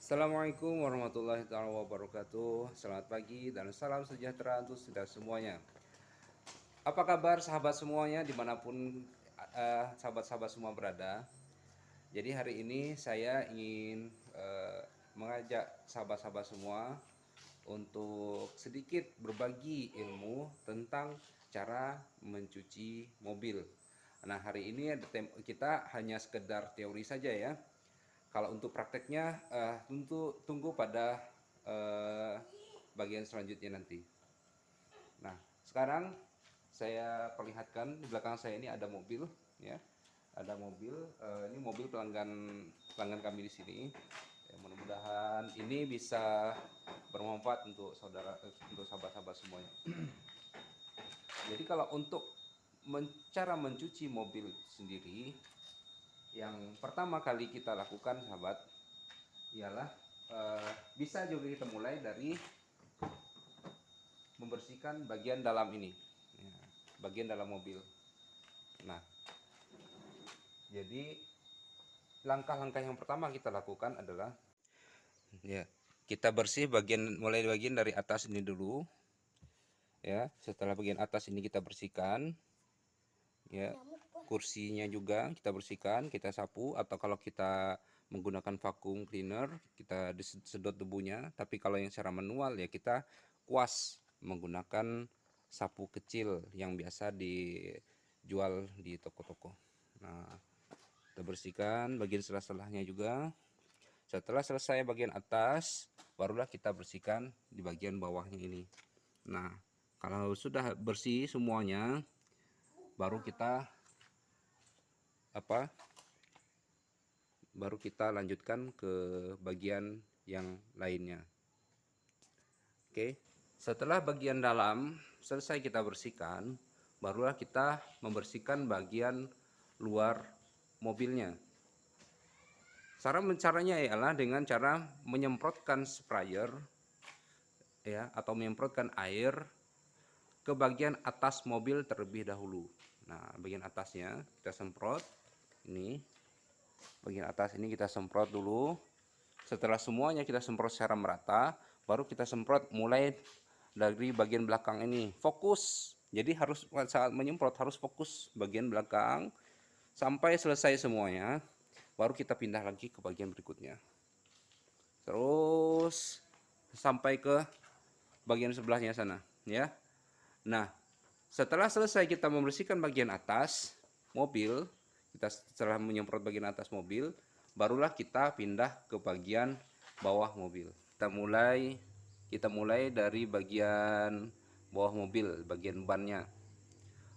Assalamualaikum warahmatullahi wabarakatuh. Selamat pagi dan salam sejahtera untuk kita semuanya. Apa kabar sahabat semuanya dimanapun sahabat-sahabat semua berada? Jadi hari ini saya ingin mengajak sahabat-sahabat semua untuk sedikit berbagi ilmu tentang cara mencuci mobil. Nah, hari ini kita hanya sekedar teori saja ya. Kalau untuk prakteknya tentu tunggu pada eh, bagian selanjutnya nanti. Nah, sekarang saya perlihatkan di belakang saya ini ada mobil ya. Ada mobil, ini mobil pelanggan pelanggan kami di sini. Ya, mudah-mudahan ini bisa bermanfaat untuk untuk sahabat-sahabat semuanya. Jadi kalau untuk cara mencuci mobil sendiri, yang pertama kali kita lakukan sahabat ialah bisa juga kita mulai dari membersihkan bagian dalam ini ya, bagian dalam mobil. Nah, jadi langkah-langkah yang pertama kita lakukan adalah ya, kita bersih mulai bagian dari atas ini dulu ya. Setelah bagian atas ini kita bersihkan ya, kursinya juga kita bersihkan, kita sapu, atau kalau kita menggunakan vacuum cleaner kita disedot debunya. Tapi kalau yang secara manual ya kita kuas menggunakan sapu kecil yang biasa dijual di toko-toko. Nah, kita bersihkan bagian sela-selanya juga. Setelah selesai bagian atas, barulah kita bersihkan di bagian bawahnya ini. Nah, kalau sudah bersih semuanya, baru kita apa baru kita lanjutkan ke bagian yang lainnya. Oke, setelah bagian dalam selesai kita bersihkan, barulah kita membersihkan bagian luar mobilnya. Caranya ialah dengan cara menyemprotkan sprayer ya, atau menyemprotkan air ke bagian atas mobil terlebih dahulu. Nah, bagian atasnya kita semprot ini. Bagian atas ini kita semprot dulu. Setelah semuanya kita semprot secara merata, baru kita semprot mulai dari bagian belakang ini. Fokus. Jadi harus saat menyemprot harus fokus bagian belakang sampai selesai semuanya. Baru kita pindah lagi ke bagian berikutnya. Terus sampai ke bagian sebelahnya sana, ya. Nah, setelah selesai kita membersihkan bagian atas mobil, kita setelah menyemprot bagian atas mobil, barulah kita pindah ke bagian bawah mobil. Kita mulai dari bagian bawah mobil, bagian bannya.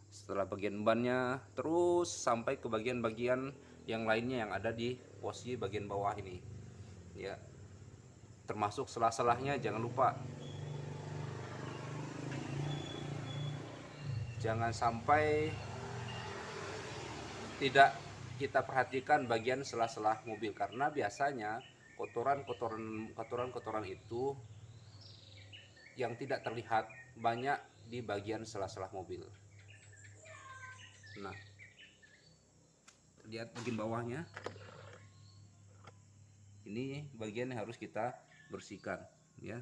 Setelah bagian bannya, terus sampai ke bagian-bagian yang lainnya yang ada di posisi bagian bawah ini. Ya, termasuk selah-selahnya jangan lupa. Jangan sampai tidak kita perhatikan bagian sela-sela mobil, karena biasanya kotoran-kotoran itu yang tidak terlihat banyak di bagian sela-sela mobil. Nah, lihat bagian bawahnya. Ini bagian yang harus kita bersihkan ya.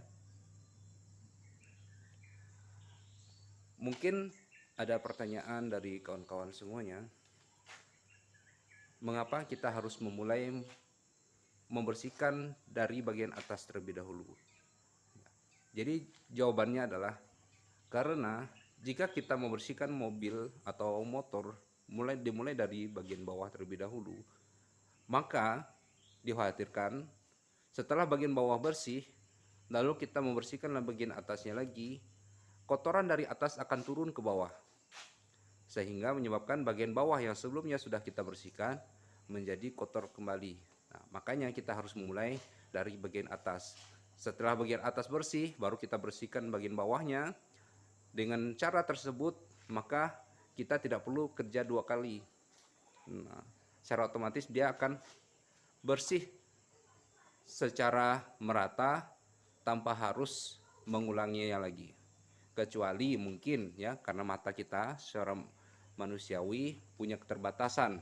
Mungkin ada pertanyaan dari kawan-kawan semuanya, mengapa kita harus memulai membersihkan dari bagian atas terlebih dahulu? Jadi jawabannya adalah karena jika kita membersihkan mobil atau motor dimulai dari bagian bawah terlebih dahulu, maka dikhawatirkan setelah bagian bawah bersih, lalu kita membersihkan bagian atasnya lagi, kotoran dari atas akan turun ke bawah, sehingga menyebabkan bagian bawah yang sebelumnya sudah kita bersihkan menjadi kotor kembali. Nah, makanya kita harus memulai dari bagian atas. Setelah bagian atas bersih, baru kita bersihkan bagian bawahnya. Dengan cara tersebut, maka kita tidak perlu kerja dua kali. Nah, secara otomatis dia akan bersih secara merata tanpa harus mengulanginya lagi. Kecuali mungkin ya, karena mata kita secara manusiawi punya keterbatasan.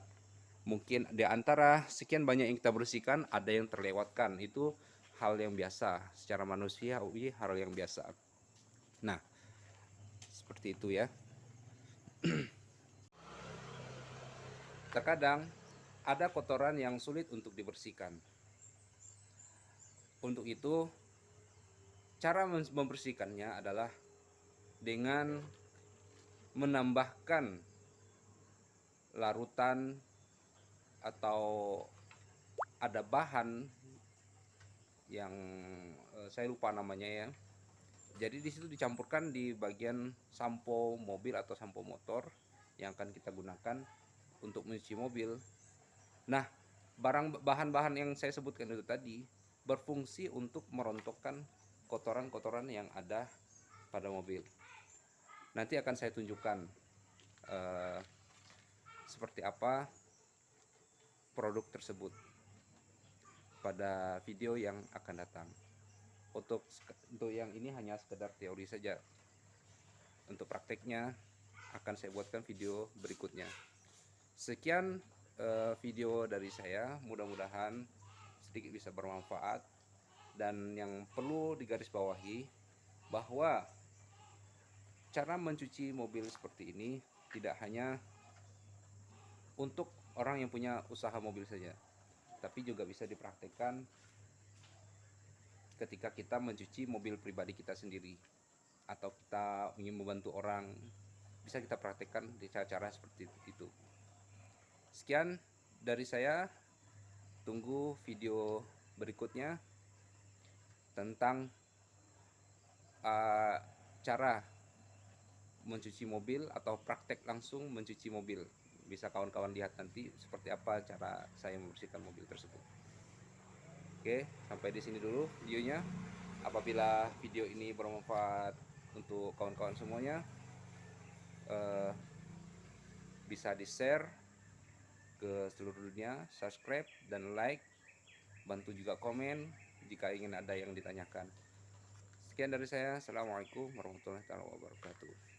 Mungkin di antara sekian banyak yang kita bersihkan ada yang terlewatkan. Itu hal yang biasa, secara manusiawi hal yang biasa. Nah, seperti itu ya. Terkadang ada kotoran yang sulit untuk dibersihkan. Untuk itu, cara membersihkannya adalah dengan menambahkan larutan atau ada bahan yang saya lupa namanya ya. Jadi di situ dicampurkan di bagian sampo mobil atau sampo motor yang akan kita gunakan untuk mencuci mobil. Nah, bahan-bahan yang saya sebutkan itu tadi berfungsi untuk merontokkan kotoran-kotoran yang ada pada mobil. Nanti akan saya tunjukkan seperti apa produk tersebut pada video yang akan datang. Untuk yang ini hanya sekedar teori saja. Untuk prakteknya akan saya buatkan video berikutnya. Sekian video dari saya, mudah-mudahan sedikit bisa bermanfaat. Dan yang perlu digarisbawahi bahwa cara mencuci mobil seperti ini tidak hanya untuk orang yang punya usaha mobil saja, tapi juga bisa dipraktekkan ketika kita mencuci mobil pribadi kita sendiri atau kita ingin membantu orang, bisa kita praktekkan di cara-cara seperti itu. Sekian dari saya, tunggu video berikutnya tentang cara mencuci mobil atau praktek langsung mencuci mobil. Bisa kawan-kawan lihat nanti seperti apa cara saya membersihkan mobil tersebut. Oke, sampai di sini dulu videonya. Apabila video ini bermanfaat untuk kawan-kawan semuanya, bisa di-share ke seluruh dunia, subscribe dan like, bantu juga komen jika ingin ada yang ditanyakan. Sekian dari saya, assalamualaikum warahmatullahi wabarakatuh.